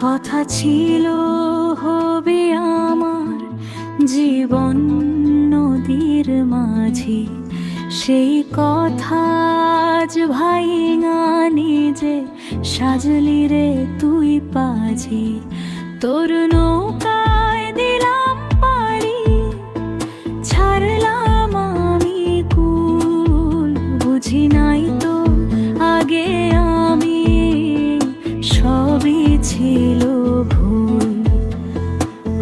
কথা ছিল হবে আমার জীবন নদীর মাঝি, সেই কথা আজ ভাইঙা নিজে সাজলি রে তুই পাঝি। তোর নৌকায় দিলাম পাড়ি, ছাড়লাম আমি কুল, বুঝি নাই তো আগে আমি সবই ছিল ভুল।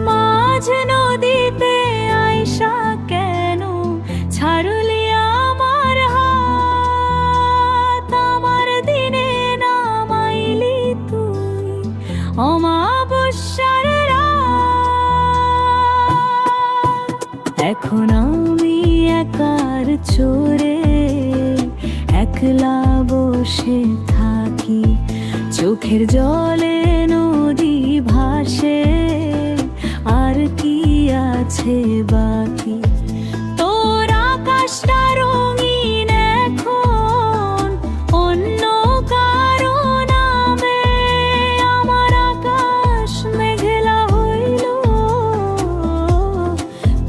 মাঝ নদীতে আইসা কেন ছাড়লি আমার হাত, আমার দিনে নামাইলি তুই অমাবস্যার রাত। এখন আমি একার চোরে একলা বসে থাকি, চোখের জলে নদী ভাসে, আর কি আছে বাকি। তোর আকাশটা রঙিন এখন অন্য কারো নামে, আমার আকাশ মেঘলা হইল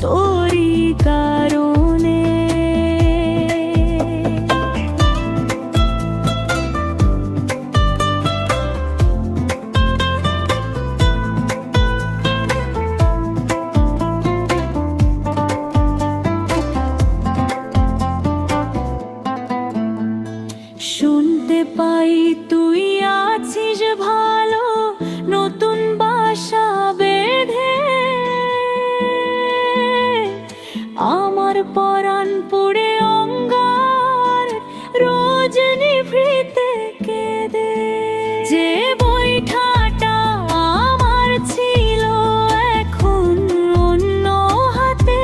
তোরই কারণে। শুনতে পাই তুই আছিস ভালো নতুন বাসা বেঁধে, আমার পরাণ পুড়ে অঙ্গার রোজ নিভৃতে কেঁদে। যে বৈঠাটা আমার ছিল এখন অন্য হাতে,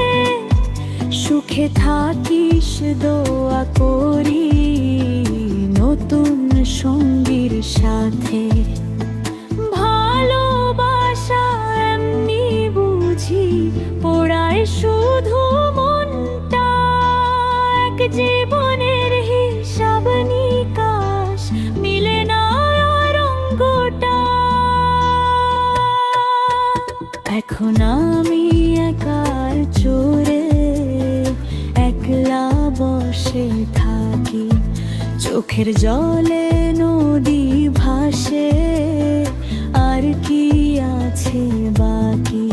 সুখে থাকিস দোয়া করি নতুন সঙ্গীর সাথে। ভালোবাসা এমনি বুঝি পোড়ায় শুধু মনটা, এক জীবনের হিসাব নিকাশ মিলে না রঙ্গটা। এখন আমি একার চোরে একলা বসে থাকি, চোখের জলে নদী ভাসে, আর কি আছে বাকি।